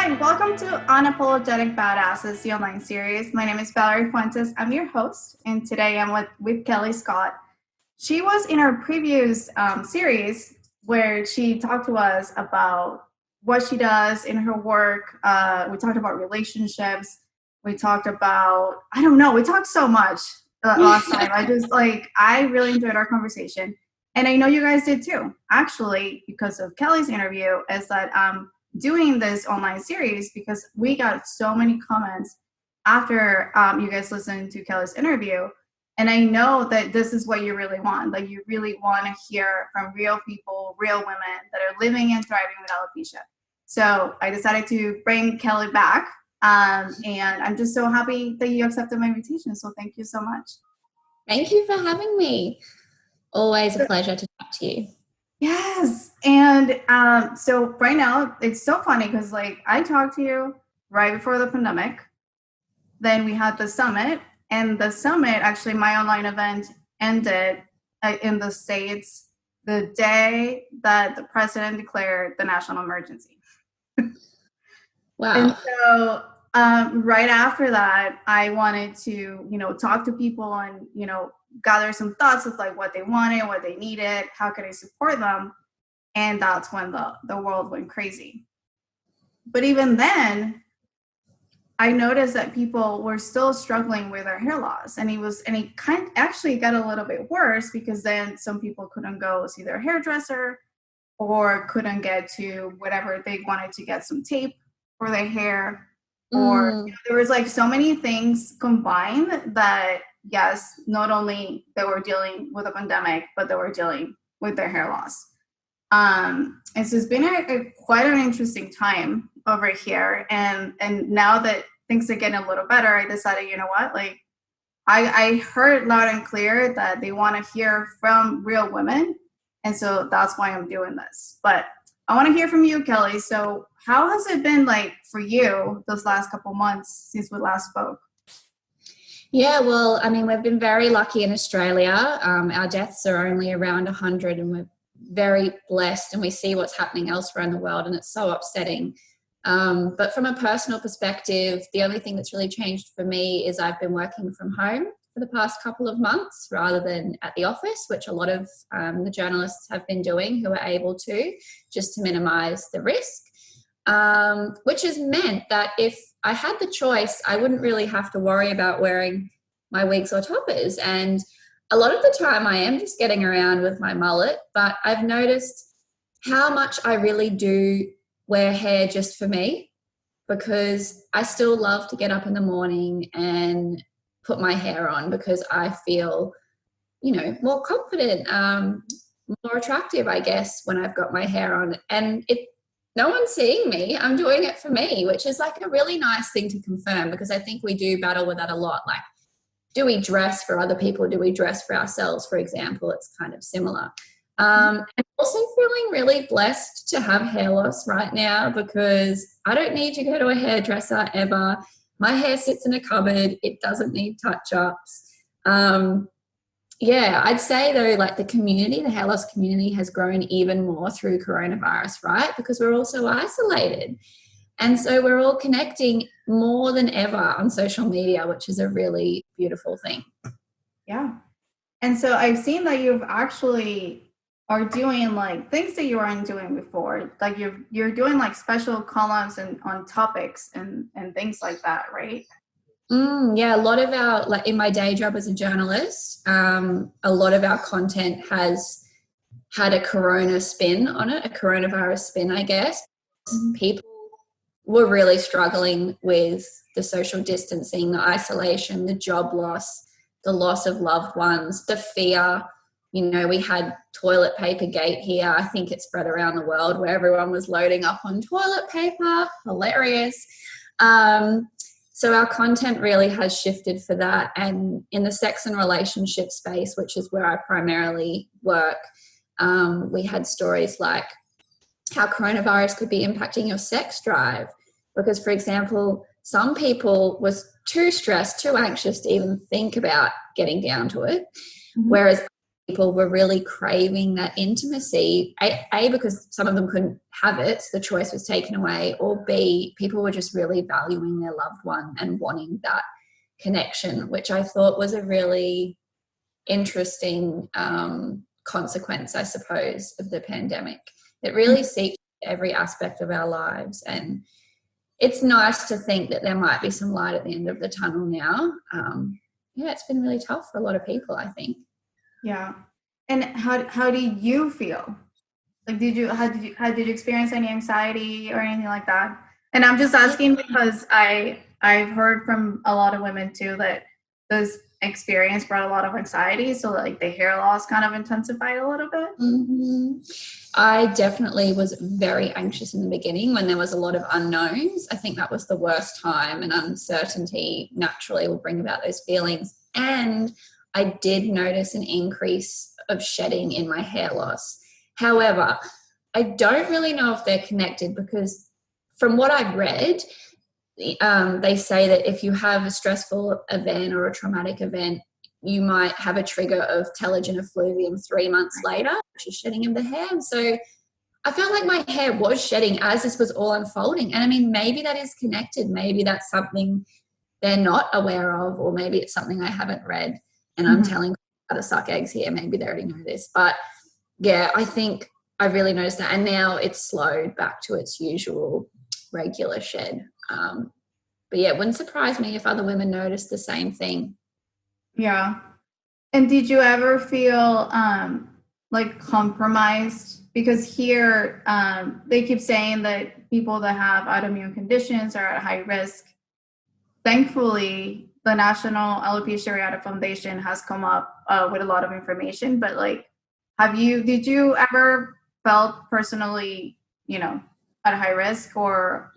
Hi, welcome to Unapologetic Badasses, the online series. My name is Valerie Fuentes. I'm your host, and today I'm with Kellie Scott. She was in our previous series where she talked to us about what she does in her work. We talked about relationships. We talked about, we talked so much last time. I really enjoyed our conversation. And I know you guys did too. Actually, because of Kellie's interview, is that doing this online series because we got so many comments after you guys listened to Kellie's interview. And I know that this is what you really want. Like, you really want to hear from real people, real women that are living and thriving with alopecia. So I decided to bring Kellie back. And I'm just so happy that you accepted my invitation. So thank you so much. Thank you for having me. Always a pleasure to talk to you. Yes. And so right now it's so funny because I talked to you right before the pandemic. Then we had the summit, and the summit, actually my online event ended in the States the day that the president declared the national emergency. Wow. And so right after that, I wanted to, talk to people and, gather some thoughts of what they wanted, what they needed, how could I support them? And that's when the world went crazy. But even then, I noticed that people were still struggling with their hair loss, and it actually got a little bit worse because then some people couldn't go see their hairdresser or couldn't get to whatever they wanted to get some tape for their hair, or there was so many things combined that, yes, not only they were dealing with a pandemic, but they were dealing with their hair loss. And so it's been quite an interesting time over here. And now that things are getting a little better, I decided, you know what, I heard loud and clear that they want to hear from real women. And so that's why I'm doing this. But I want to hear from you, Kellie. So how has it been for you those last couple months since we last spoke? Yeah, well, we've been very lucky in Australia. Our deaths are only around 100, and we're very blessed, and we see what's happening elsewhere in the world, and it's so upsetting. But from a personal perspective, the only thing that's really changed for me is I've been working from home for the past couple of months rather than at the office, which a lot of the journalists have been doing who are able to, just to minimize the risk, which has meant that if I had the choice, I wouldn't really have to worry about wearing my wigs or toppers. And a lot of the time I am just getting around with my mullet, but I've noticed how much I really do wear hair just for me, because I still love to get up in the morning and put my hair on because I feel, more confident, more attractive, I guess, when I've got my hair on. And no one's seeing me. I'm doing it for me, which is a really nice thing to confirm, because I think we do battle with that a lot. Do we dress for other people? Do we dress for ourselves, for example? It's kind of similar. I'm also feeling really blessed to have hair loss right now because I don't need to go to a hairdresser ever. My hair sits in a cupboard. It doesn't need touch-ups. Yeah, I'd say though, the community, the hair loss community has grown even more through coronavirus, right? Because we're all so isolated. And so we're all connecting more than ever on social media, which is a really beautiful thing. Yeah. And so I've seen that you've actually are doing things that you weren't doing before. You're doing special columns and on topics and things like that, right? Yeah, a lot of our, in my day job as a journalist, a lot of our content has had a corona spin on it, a coronavirus spin, I guess. People were really struggling with the social distancing, the isolation, the job loss, the loss of loved ones, the fear. We had toilet paper gate here. I think it spread around the world, where everyone was loading up on toilet paper. Hilarious. So our content really has shifted for that. And in the sex and relationship space, which is where I primarily work, we had stories like how coronavirus could be impacting your sex drive. Because, for example, some people was too stressed, too anxious to even think about getting down to it. Whereas people were really craving that intimacy, A, because some of them couldn't have it, so the choice was taken away, or B, people were just really valuing their loved one and wanting that connection, which I thought was a really interesting consequence, I suppose, of the pandemic. It really seeped every aspect of our lives, and it's nice to think that there might be some light at the end of the tunnel now. Yeah, it's been really tough for a lot of people, I think. Yeah. And how do you feel? Like, did you experience any anxiety or anything like that? And I'm just asking because I've heard from a lot of women too that this experience brought a lot of anxiety. So like the hair loss kind of intensified a little bit. Mm-hmm. I definitely was very anxious in the beginning when there was a lot of unknowns. I think that was the worst time, and uncertainty naturally will bring about those feelings. And I did notice an increase of shedding in my hair loss. However, I don't really know if they're connected, because from what I've read, they say that if you have a stressful event or a traumatic event, you might have a trigger of telogen effluvium 3 months later, which is shedding of the hair. And so I felt like my hair was shedding as this was all unfolding. And I mean, maybe that is connected. Maybe that's something they're not aware of, or maybe it's something I haven't read and I'm telling how to suck eggs here. Maybe they already know this. But yeah, I think I really noticed that. And now it's slowed back to its usual regular shed. But yeah, it wouldn't surprise me if other women noticed the same thing. Yeah. And did you ever feel like compromised? Because here they keep saying that people that have autoimmune conditions are at high risk. Thankfully, the National Alopecia Areata Foundation has come up with a lot of information. But like, did you ever felt personally, at high risk or?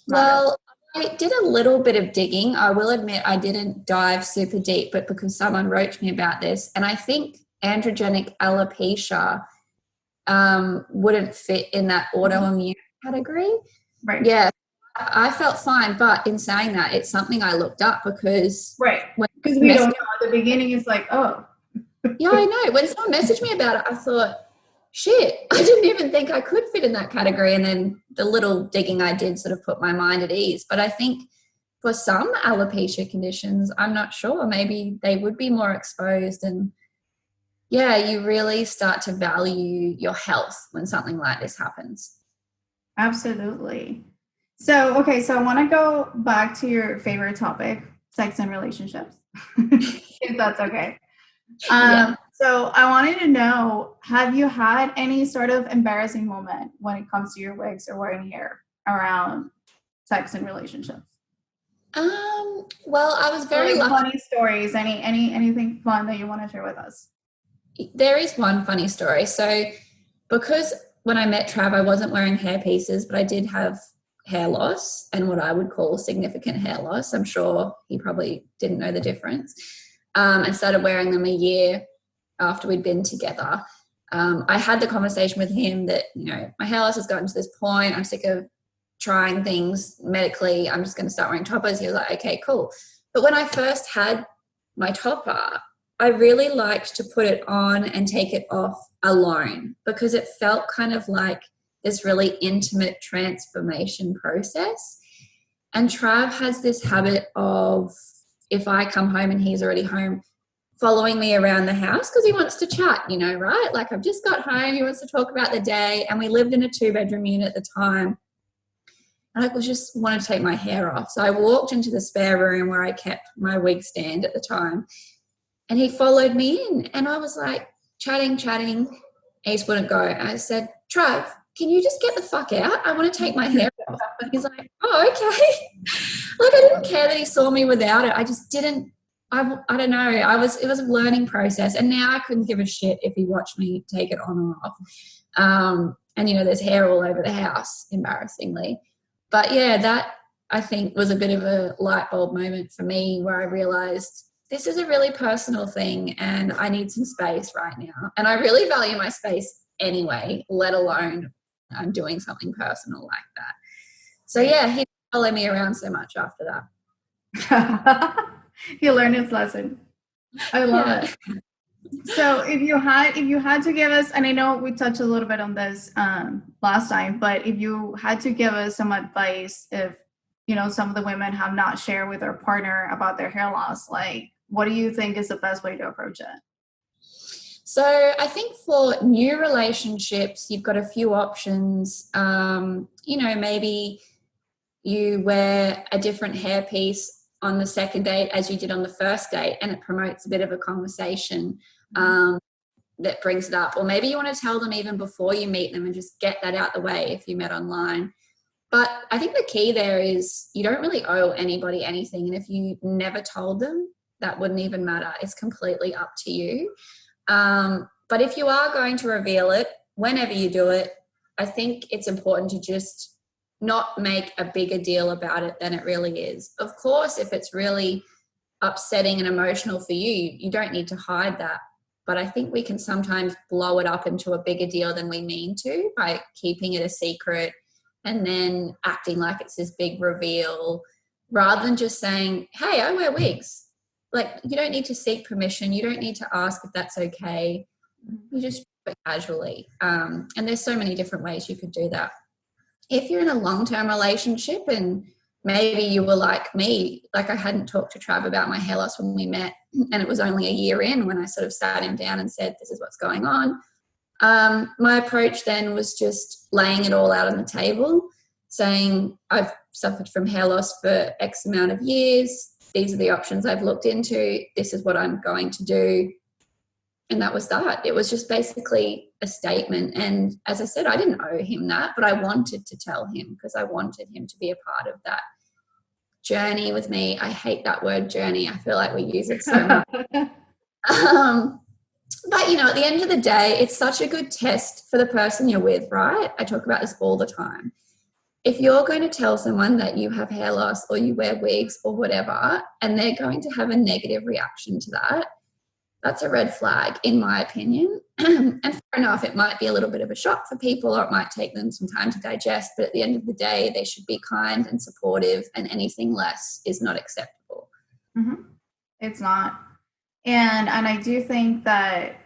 Well, I did a little bit of digging. I will admit I didn't dive super deep, but because someone wrote to me about this, and I think androgenic alopecia wouldn't fit in that autoimmune category. Right. Yeah, I felt fine, but in saying that, it's something I looked up because because we don't know. At the beginning, it's like, oh. Yeah, I know. When someone messaged me about it, I thought, shit, I didn't even think I could fit in that category. And then the little digging I did sort of put my mind at ease. But I think for some alopecia conditions, I'm not sure, maybe they would be more exposed. And yeah, you really start to value your health when something like this happens. Absolutely. So I want to go back to your favorite topic, sex and relationships, if that's okay. Yeah. So I wanted to know, have you had any sort of embarrassing moment when it comes to your wigs or wearing hair around sex and relationships? Well, I was very lucky. Funny stories, anything fun that you want to share with us? There is one funny story. So because when I met Trav, I wasn't wearing hair pieces, but I did have hair loss and what I would call significant hair loss. I'm sure he probably didn't know the difference. And started wearing them a year after we'd been together. I had the conversation with him that, my hair loss has gotten to this point. I'm sick of trying things medically. I'm just going to start wearing toppers. He was like, okay, cool. But when I first had my topper, I really liked to put it on and take it off alone because it felt kind of like this really intimate transformation process. And Trav has this habit of, if I come home and he's already home, following me around the house because he wants to chat, right? Like, I've just got home, he wants to talk about the day, and we lived in a 2-bedroom unit at the time. And I just wanted to take my hair off. So I walked into the spare room where I kept my wig stand at the time, and he followed me in, and I was like chatting, and he just wouldn't go. And I said, Trav, can you just get the fuck out? I want to take my hair off. And he's like, oh, okay. Like, I didn't care that he saw me without it. I just didn't, I don't know. It was a learning process. And now I couldn't give a shit if he watched me take it on or off. And, there's hair all over the house, embarrassingly. But yeah, that I think was a bit of a light bulb moment for me where I realized this is a really personal thing and I need some space right now. And I really value my space anyway, let alone I'm doing something personal like that. So yeah, he followed me around so much after that. He learned his lesson. I love it. So if you had to give us, and I know we touched a little bit on this last time, but if you had to give us some advice, if some of the women have not shared with their partner about their hair loss, like what do you think is the best way to approach it? So I think for new relationships, you've got a few options. Maybe you wear a different hairpiece on the second date as you did on the first date, and it promotes a bit of a conversation that brings it up. Or maybe you want to tell them even before you meet them and just get that out the way if you met online. But I think the key there is you don't really owe anybody anything. And if you never told them, that wouldn't even matter. It's completely up to you. But if you are going to reveal it, whenever you do it, I think it's important to just not make a bigger deal about it than it really is. Of course, if it's really upsetting and emotional for you, you don't need to hide that. But I think we can sometimes blow it up into a bigger deal than we mean to by keeping it a secret and then acting like it's this big reveal rather than just saying, hey, I wear wigs. Like, you don't need to seek permission. You don't need to ask if that's okay. You just do it casually. And there's so many different ways you could do that. If you're in a long-term relationship and maybe you were like me, like I hadn't talked to Trav about my hair loss when we met, and it was only a year in when I sort of sat him down and said, this is what's going on. My approach then was just laying it all out on the table, saying I've suffered from hair loss for X amount of years. These are the options I've looked into. This is what I'm going to do. And that was that. It was just basically a statement. And as I said, I didn't owe him that, but I wanted to tell him because I wanted him to be a part of that journey with me. I hate that word journey. I feel like we use it so much. But, at the end of the day, it's such a good test for the person you're with, right? I talk about this all the time. If you're going to tell someone that you have hair loss or you wear wigs or whatever, and they're going to have a negative reaction to that, that's a red flag, in my opinion. And fair enough, it might be a little bit of a shock for people or it might take them some time to digest, but at the end of the day, they should be kind and supportive, and anything less is not acceptable. Mm-hmm. It's not. And I do think that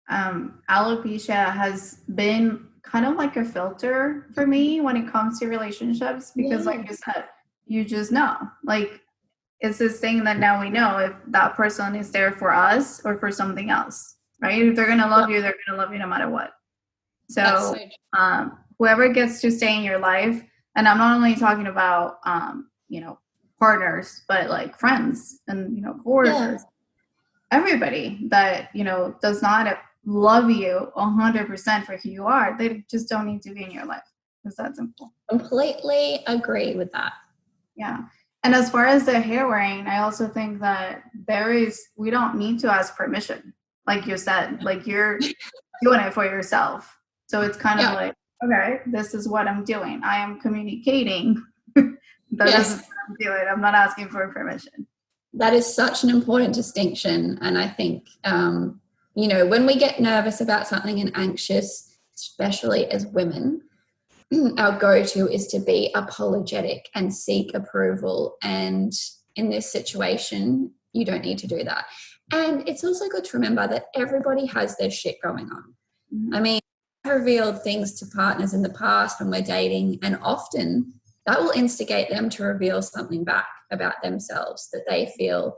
alopecia has been kind of like a filter for me when it comes to relationships because like you said, you just know. Like, it's this thing that now we know if that person is there for us or for something else, right? If they're going to love you, they're going to love you no matter what. So whoever gets to stay in your life, and I'm not only talking about, partners, but like friends and, coworkers, everybody that, does not love you 100% for who you are, they just don't need to be in your life. It's that simple. Completely agree with that. Yeah. And as far as the hair wearing, I also think that we don't need to ask permission. Like you said, like you're doing it for yourself. So it's kind of like, okay, this is what I'm doing. I am communicating. This is what I'm doing. I'm not asking for permission. That is such an important distinction. And I think, when we get nervous about something and anxious, especially as women, our go-to is to be apologetic and seek approval. And in this situation, you don't need to do that. And it's also good to remember that everybody has their shit going on. Mm-hmm. I mean, I've revealed things to partners in the past when we're dating, and often that will instigate them to reveal something back about themselves that they feel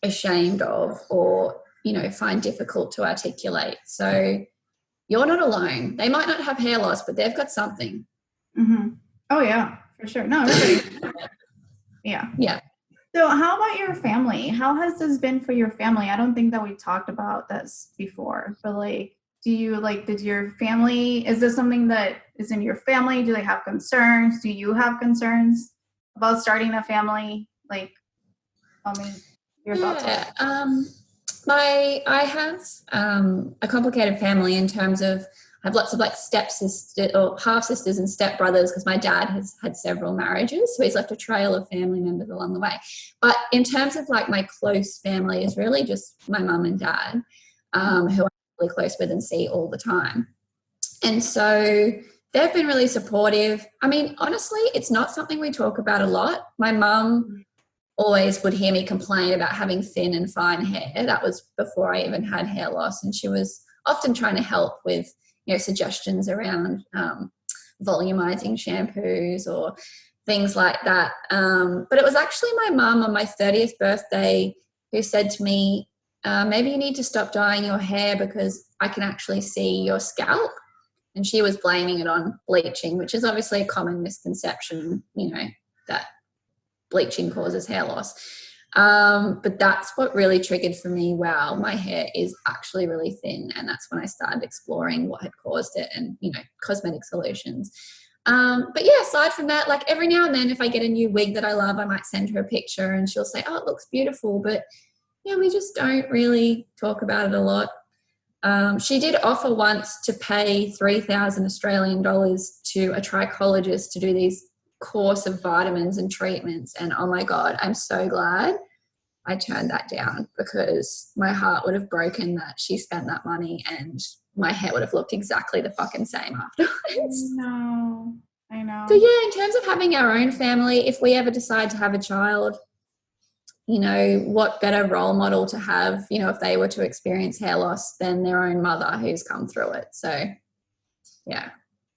ashamed of or, find difficult to articulate. So you're not alone. They might not have hair loss, but they've got something. Mm-hmm. Oh, yeah, for sure. No, everybody. Yeah. So how about your family? How has this been for your family? I don't think that we talked about this before, but did your family, is this something that is in your family? Do they have concerns? Do you have concerns about starting a family? Like, tell me your thoughts on it. I have a complicated family in terms of I have lots of like stepsisters or half sisters and stepbrothers because my dad has had several marriages, so he's left a trail of family members along the way. But in terms of like my close family is really just my mum and dad, who I'm really close with and see all the time. And so they've been really supportive. I mean, honestly, it's not something we talk about a lot. My mum always would hear me complain about having thin and fine hair. That was before I even had hair loss. And she was often trying to help with, suggestions around volumizing shampoos or things like that. But it was actually my mum on my 30th birthday who said to me, maybe you need to stop dyeing your hair because I can actually see your scalp. And she was blaming it on bleaching, which is obviously a common misconception, that bleaching causes hair loss. But that's what really triggered for me, wow, my hair is actually really thin. And that's when I started exploring what had caused it and, cosmetic solutions. But yeah, aside from that, like every now and then if I get a new wig that I love, I might send her a picture and she'll say, oh, it looks beautiful. But yeah, we just don't really talk about it a lot. She did offer once to pay 3,000 Australian dollars to a trichologist to do these course of vitamins and treatments. And oh my God, I'm so glad I turned that down because my heart would have broken that she spent that money and my hair would have looked exactly the fucking same afterwards. No, I know. So yeah, in terms of having our own family, if we ever decide to have a child, what better role model to have, if they were to experience hair loss than their own mother who's come through it. So, yeah.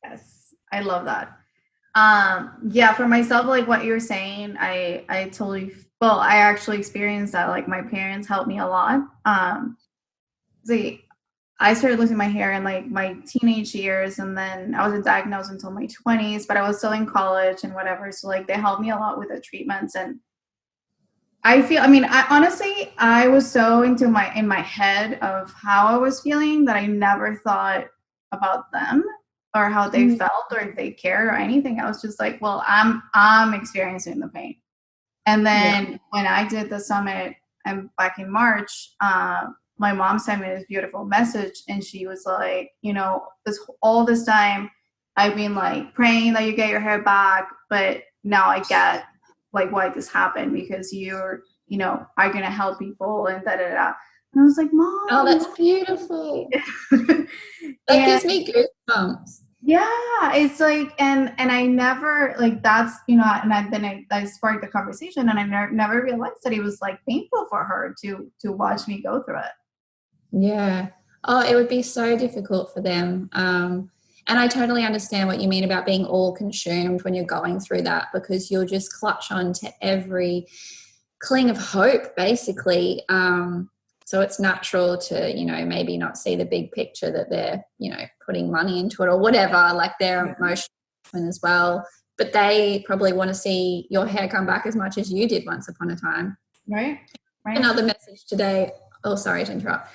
Yes, I love that. Yeah, for myself, like what you're saying, I actually experienced that. Like my parents helped me a lot. I started losing my hair in like my teenage years, and then I wasn't diagnosed until my 20s, but I was still in college and whatever. So like they helped me a lot with the treatments. And I honestly, I was so in my head of how I was feeling that I never thought about them or how they felt or if they cared or anything. I was just like, well, I'm experiencing the pain. And then when I did the summit back in March, my mom sent me this beautiful message and she was like, all this time I've been like praying that you get your hair back, but now I get like why this happened because you're, are going to help people and da, da, da. And I was like, Mom. Oh, that's beautiful. That gives me goosebumps. Yeah, it's like, and I never like that's, and I sparked the conversation and I never realized that it was like painful for her to watch me go through it. Yeah. Oh, it would be so difficult for them. And I totally understand what you mean about being all consumed when you're going through that because you'll just clutch on to every cling of hope, basically. So it's natural to, maybe not see the big picture that they're, putting money into it or whatever, like their emotional as well. But they probably want to see your hair come back as much as you did once upon a time. Right. Another message today. Oh, sorry to interrupt.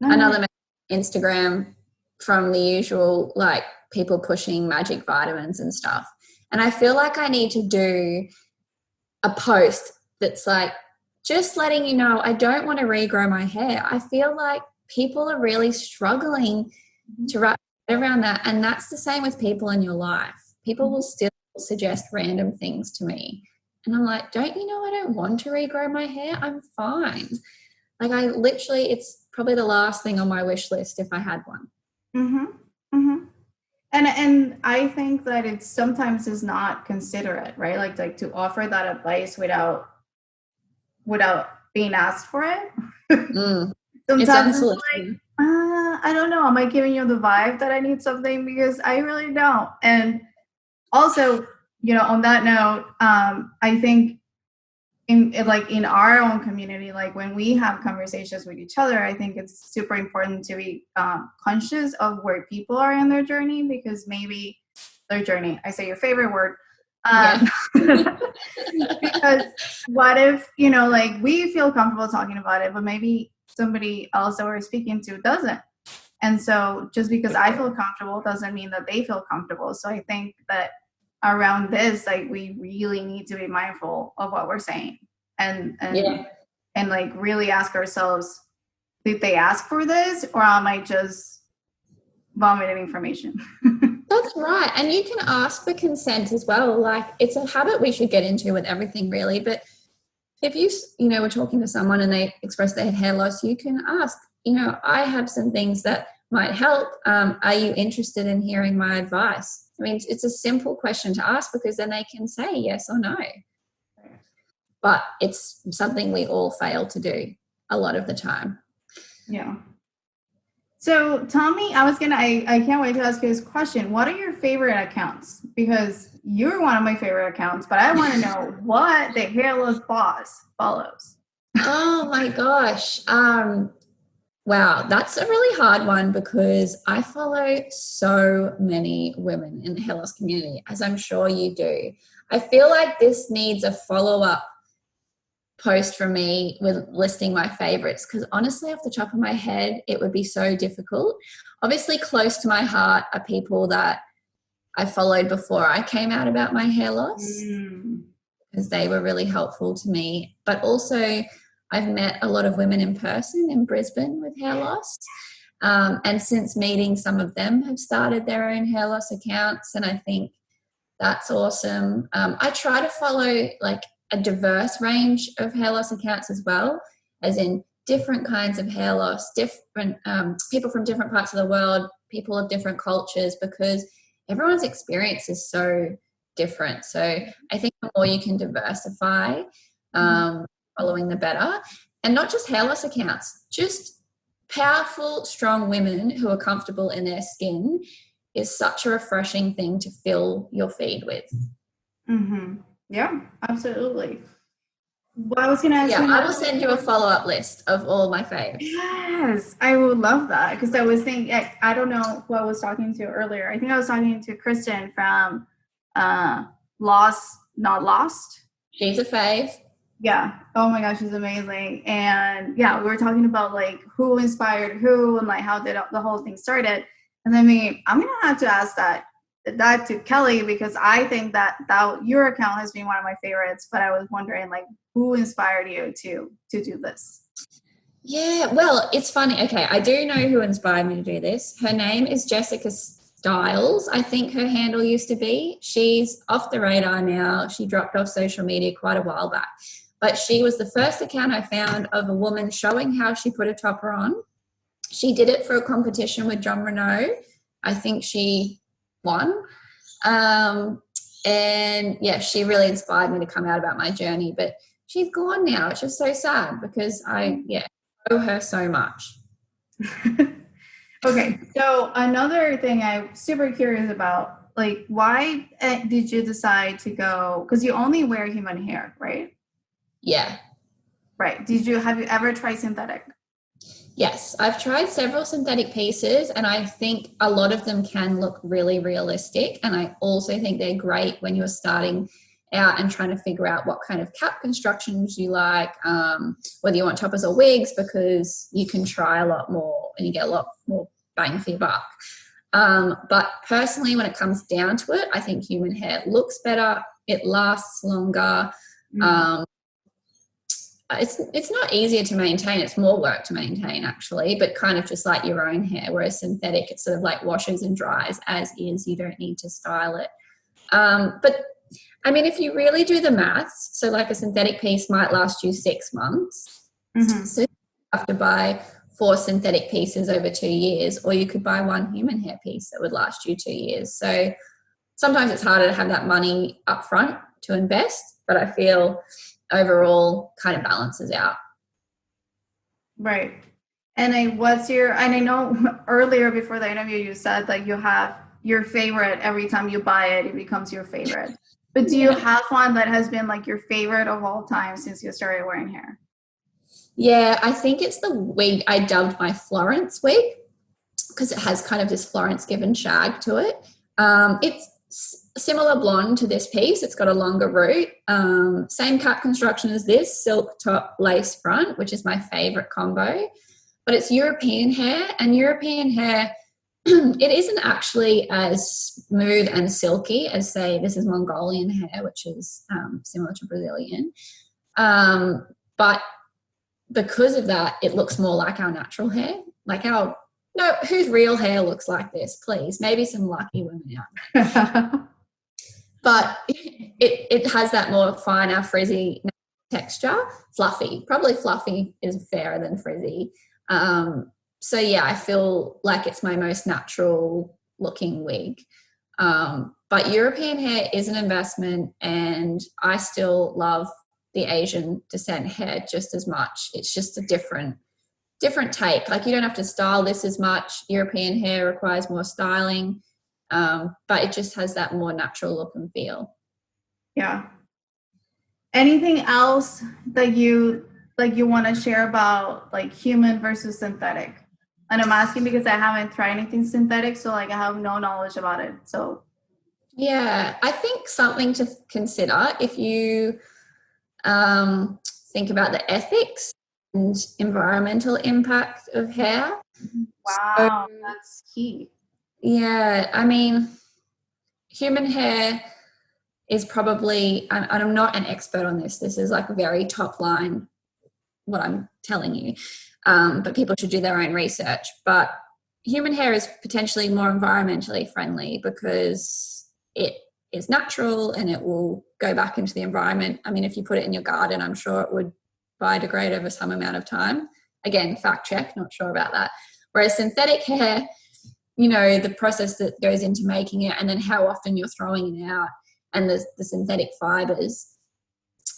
Another message on Instagram from the usual, like people pushing magic vitamins and stuff. And I feel like I need to do a post that's like, just letting you know, I don't want to regrow my hair. I feel like people are really struggling to wrap around that. And that's the same with people in your life. People will still suggest random things to me. And I'm like, don't you know I don't want to regrow my hair? I'm fine. Like it's probably the last thing on my wish list if I had one. Mm-hmm. Mm-hmm. And I think that it sometimes is not considerate, right? Like to offer that advice without being asked for it. Sometimes it's like, I don't know. Am I giving you the vibe that I need something? Because I really don't. And also, on that note, I think in our own community, like when we have conversations with each other, I think it's super important to be conscious of where people are in their journey because maybe their journey, I say your favorite word, because what if, like we feel comfortable talking about it, but maybe somebody else that we're speaking to doesn't. And so just because I feel comfortable doesn't mean that they feel comfortable. So I think that around this, like we really need to be mindful of what we're saying and like really ask ourselves, did they ask for this or am I just vomiting information? That's right. And you can ask for consent as well. Like it's a habit we should get into with everything really. But if you were talking to someone and they express they had hair loss, you can ask, I have some things that might help. Are you interested in hearing my advice? I mean, it's a simple question to ask because then they can say yes or no. but it's something we all fail to do a lot of the time. Yeah. So Tommy, I can't wait to ask you this question. What are your favorite accounts? Because you're one of my favorite accounts, but I want to know what the hairless boss follows. Oh my gosh. Wow, that's a really hard one because I follow so many women in the hair loss community, as I'm sure you do. I feel like this needs a follow-up post from me with listing my favorites, because honestly, off the top of my head, it would be so difficult. Obviously, close to my heart are people that I followed before I came out about my hair loss, because they were really helpful to me. But also, I've met a lot of women in person in Brisbane with hair loss. And since meeting some of them have started their own hair loss accounts, and I think that's awesome. I try to follow like a diverse range of hair loss accounts as well, as in different kinds of hair loss, different people from different parts of the world, people of different cultures, because everyone's experience is so different. So I think the more you can diversify, following the better. And not just hair loss accounts, just powerful, strong women who are comfortable in their skin is such a refreshing thing to fill your feed with. Yeah, absolutely. Well, I was going to ask you. I will send you a follow-up list of all my faves. Yes, I would love that, because I was thinking, I don't know who I was talking to earlier. I think I was talking to Kristen from Lost, Not Lost. She's a fave. Yeah. Oh my gosh, she's amazing. And yeah, we were talking about like who inspired who and like how did the whole thing started. And then I'm gonna have to ask that to Kelly, because I think that your account has been one of my favorites. But I was wondering like who inspired you to do this. Yeah, well, it's funny. Okay, I do know who inspired me to do this. Her name is Jessica Styles, I think her handle used to be. She's off the radar now. She dropped off social media quite a while back. But she was the first account I found of a woman showing how she put a topper on. She did it for a competition with John Renault. I think she won. And yeah, she really inspired me to come out about my journey. But she's gone now. It's just so sad because I owe her so much. Okay, so another thing I'm super curious about, like, why did you decide to go? Because you only wear human hair, right? Yeah. Right. Have you ever tried synthetic? Yes, I've tried several synthetic pieces, and I think a lot of them can look really realistic. And I also think they're great when you're starting out and trying to figure out what kind of cap constructions you like, whether you want toppers or wigs, because you can try a lot more and you get a lot more bang for your buck. But personally, when it comes down to it, I think human hair looks better. It lasts longer. It's not easier to maintain. It's more work to maintain, actually, but kind of just like your own hair, whereas synthetic, it sort of like washes and dries as is. You don't need to style it. But I mean, if you really do the maths, so like a synthetic piece might last you 6 months. So you have to buy 4 synthetic pieces over 2 years, or you could buy 1 human hair piece that would last you 2 years. So sometimes it's harder to have that money up front to invest, but I feel overall kind of balances out. Right. And I know earlier before the interview you said like you have your favorite every time you buy it, it becomes your favorite. But do you have one that has been like your favorite of all time since you started wearing hair? Yeah, I think it's the wig I dubbed my Florence wig, because it has kind of this Florence Given shag to it. It's similar blonde to this piece. It's got a longer root. Same cap construction as this, silk top, lace front, which is my favorite combo. But it's European hair, and European hair, it isn't actually as smooth and silky as, say, this is Mongolian hair, which is similar to Brazilian. But because of that, it looks more like our natural hair, like our, no, whose real hair looks like this, please? Maybe some lucky women out there. But it has that more finer, frizzy texture, fluffy. Probably fluffy is fairer than frizzy. So yeah, I feel like it's my most natural looking wig. But European hair is an investment, and I still love the Asian descent hair just as much. It's just a different take. Like, you don't have to style this as much. European hair requires more styling, but it just has that more natural look and feel. Yeah. Anything else that you want to share about like human versus synthetic? And I'm asking because I haven't tried anything synthetic, so like I have no knowledge about it. So yeah, I think something to consider if you think about the ethics and environmental impact of hair. wow, that's key. Yeah, I mean, human hair is probably, and I'm not an expert on this, this is like very top line what I'm telling you, but people should do their own research. But human hair is potentially more environmentally friendly because it is natural and it will go back into the environment. I mean, if you put it in your garden, I'm sure it would biodegrade over some amount of time. Again, fact check, not sure about that. Whereas synthetic hair, you know, the process that goes into making it and then how often you're throwing it out and the synthetic fibers.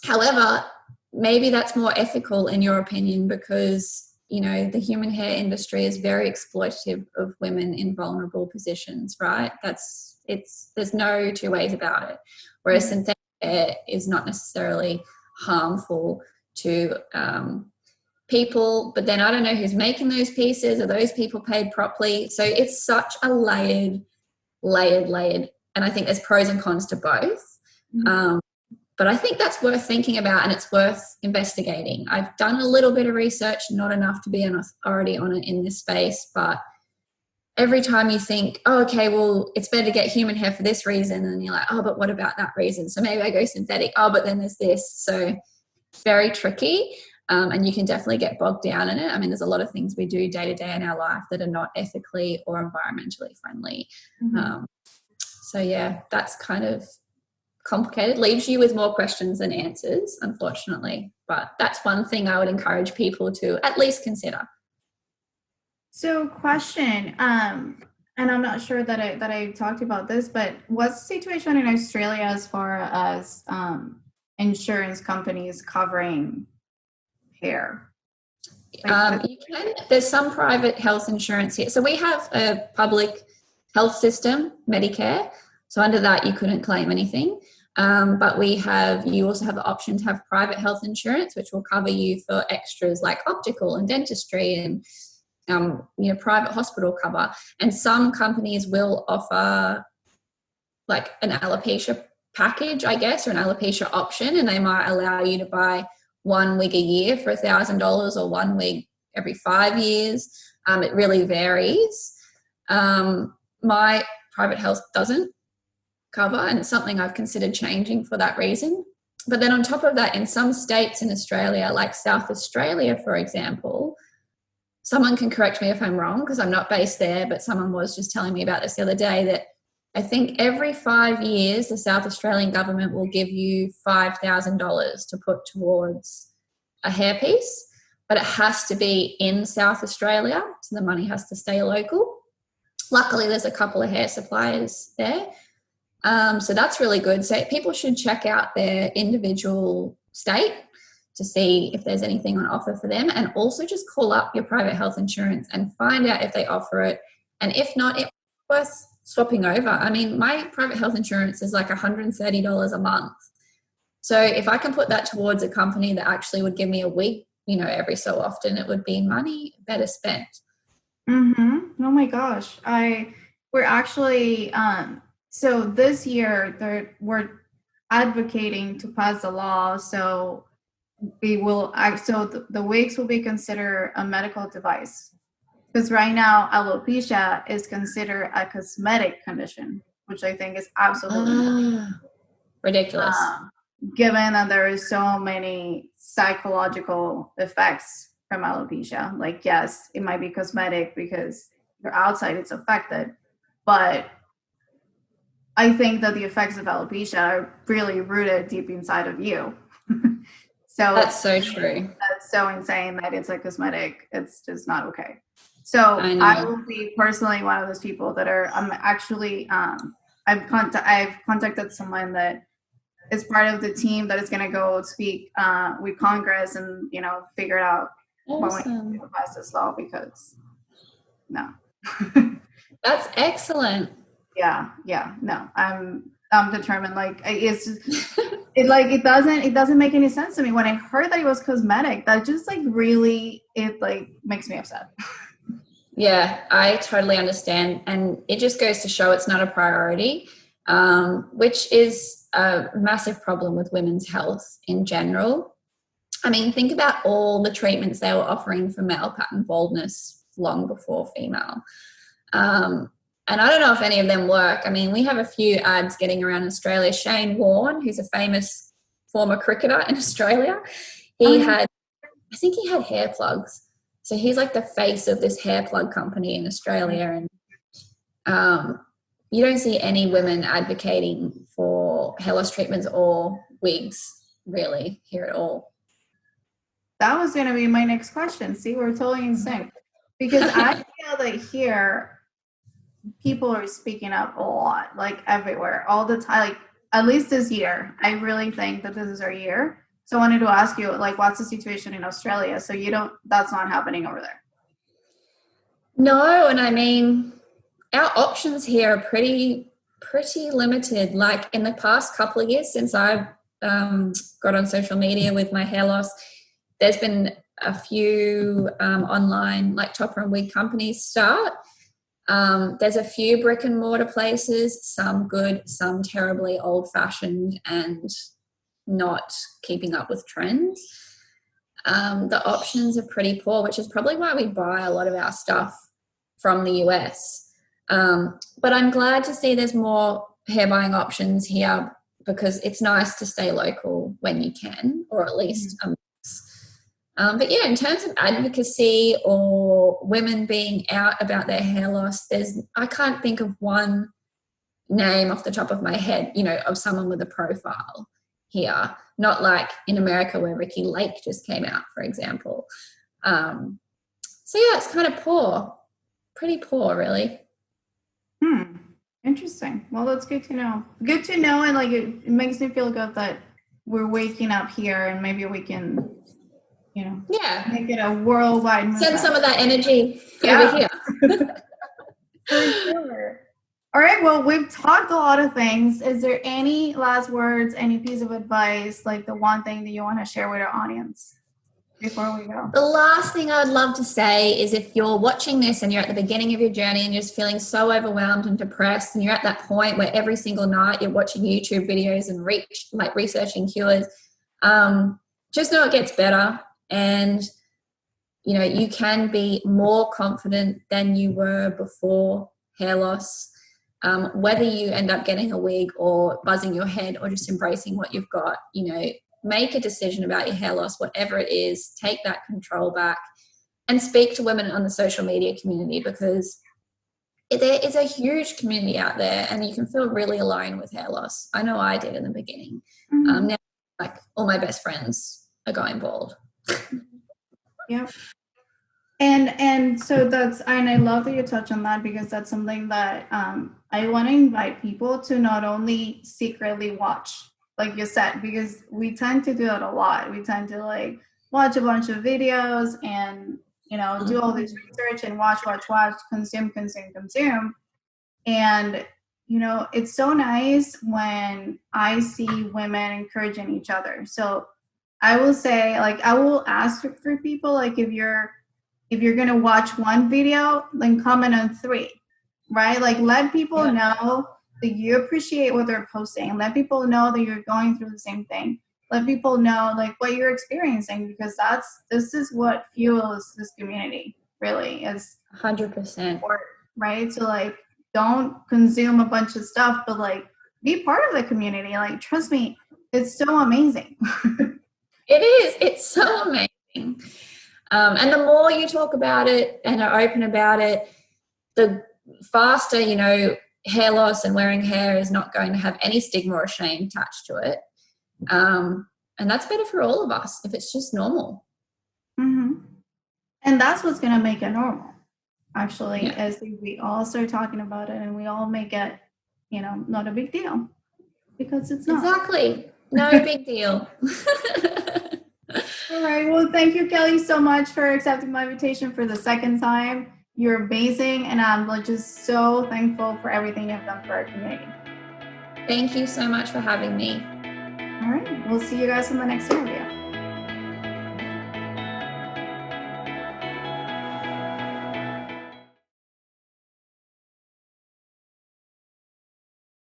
However, maybe that's more ethical in your opinion because, you know, the human hair industry is very exploitative of women in vulnerable positions, right? There's no two ways about it. Whereas synthetic hair is not necessarily harmful to people, but then I don't know who's making those pieces. Are those people paid properly? So it's such a layered, and I think there's pros and cons to both. But I think that's worth thinking about and it's worth investigating. I've done a little bit of research, not enough to be an authority on it in this space, but every time you think, oh, okay, well, it's better to get human hair for this reason, and you're like, oh, but what about that reason? So maybe I go synthetic. Oh, but then there's this. So very tricky. And you can definitely get bogged down in it. I mean, there's a lot of things we do day to day in our life that are not ethically or environmentally friendly. So yeah, that's kind of complicated. Leaves you with more questions than answers, unfortunately. But that's one thing I would encourage people to at least consider. So question, and I'm not sure that I talked about this, but what's the situation in Australia as far as insurance companies covering hair? You can. There's some private health insurance here. So we have a public health system, Medicare. So under that, you couldn't claim anything. But you also have the option to have private health insurance, which will cover you for extras like optical and dentistry and private hospital cover. And some companies will offer like an alopecia package, I guess, or an alopecia option, and they might allow you to buy 1 wig a year for $1,000 or 1 wig every 5 years. It really varies. My private health doesn't cover, and it's something I've considered changing for that reason. But then on top of that, in some states in Australia, like South Australia, for example, someone can correct me if I'm wrong because I'm not based there, but someone was just telling me about this the other day that I think every 5 years, the South Australian government will give you $5,000 to put towards a hairpiece, but it has to be in South Australia, so the money has to stay local. Luckily, there's a couple of hair suppliers there. So that's really good. So people should check out their individual state to see if there's anything on offer for them, and also just call up your private health insurance and find out if they offer it. And if not, it's worth swapping over. I mean, my private health insurance is like $130 a month. So if I can put that towards a company that actually would give me a wig, every so often, it would be money better spent. Oh my gosh. We're actually, so this year we're advocating to pass the law. So the wigs will be considered a medical device. Because right now, alopecia is considered a cosmetic condition, which I think is absolutely ridiculous. Given that there is so many psychological effects from alopecia. Like, yes, it might be cosmetic because your outside is affected, but I think that the effects of alopecia are really rooted deep inside of you. So that's so true. That's so insane that it's a cosmetic. It's just not okay. So I will be personally one of those people that I'm actually I've contacted someone that is part of the team that is going to go speak with Congress and, you know, figure it out when we Awesome. pass this law, because no. That's excellent. Yeah, no, I'm determined. Like, it's just, it doesn't make any sense to me. When I heard that it was cosmetic, that just like really, it like makes me upset. Yeah, I totally understand. And it just goes to show it's not a priority, which is a massive problem with women's health in general. I mean, think about all the treatments they were offering for male pattern baldness long before female. And I don't know if any of them work. I mean, we have a few ads getting around Australia. Shane Warne, who's a famous former cricketer in Australia, I think he had hair plugs. So he's like the face of this hair plug company in Australia. And you don't see any women advocating for hair loss treatments or wigs really here at all. That was going to be my next question. See, we're totally in sync. Because I feel that here, people are speaking up a lot, like everywhere, all the time, like at least this year. I really think that this is our year. So I wanted to ask you, like, what's the situation in Australia? So that's not happening over there. No, and I mean, our options here are pretty limited. Like in the past couple of years since I've got on social media with my hair loss, there's been a few online like topper and wig companies start. There's a few brick and mortar places, some good, some terribly old fashioned and not keeping up with trends. The options are pretty poor, which is probably why we buy a lot of our stuff from the US. But I'm glad to see there's more hair buying options here, because it's nice to stay local when you can, or at least a mix. But yeah, in terms of advocacy or women being out about their hair loss, I can't think of one name off the top of my head, you know, of someone with a profile here. Not like in America where Ricky Lake just came out, for example. So yeah, it's kind of poor. Pretty poor, really. Interesting. Well, that's good to know. Good to know, and like it makes me feel good that we're waking up here, and maybe we can, you know, make it a worldwide movement. Send some of that energy over here. For sure. All right. Well, we've talked a lot of things. Is there any last words, any piece of advice, like the one thing that you want to share with our audience before we go? The last thing I would love to say is, if you're watching this and you're at the beginning of your journey and you're just feeling so overwhelmed and depressed, and you're at that point where every single night you're watching YouTube videos and researching cures, just know it gets better, and you know, you can be more confident than you were before hair loss. Whether you end up getting a wig or buzzing your head or just embracing what you've got, you know, make a decision about your hair loss, whatever it is. Take that control back and speak to women on the social media community, because there is a huge community out there and you can feel really alone with hair loss. I know I did in the beginning. Now, like, all my best friends are going bald. Yeah. And so and I love that you touch on that, because that's something that I want to invite people to not only secretly watch, like you said, because we tend to do that a lot. We tend to like watch a bunch of videos and, you know, do all this research and watch, consume. And, you know, it's so nice when I see women encouraging each other. So I will say, like, I will ask for people, like, if you're going to watch one video, then comment on 3, right? Like, let people know that you appreciate what they're posting. Let people know that you're going through the same thing. Let people know, like, what you're experiencing, because this is what fuels this community, really, is 100%. Right? So, like, don't consume a bunch of stuff, but, like, be part of the community. Like, trust me, it's so amazing. It is. It's so amazing. And the more you talk about it and are open about it, the faster, you know, hair loss and wearing hair is not going to have any stigma or shame attached to it. And that's better for all of us if it's just normal. And that's what's going to make it normal, actually, as we all start talking about it and we all make it, you know, not a big deal, because it's not. Exactly. No big deal. All right. Well, thank you, Kelly, so much for accepting my invitation for the second time. You're amazing, and I'm like just so thankful for everything you've done for our community. Thank you so much for having me. All right. We'll see you guys in the next interview.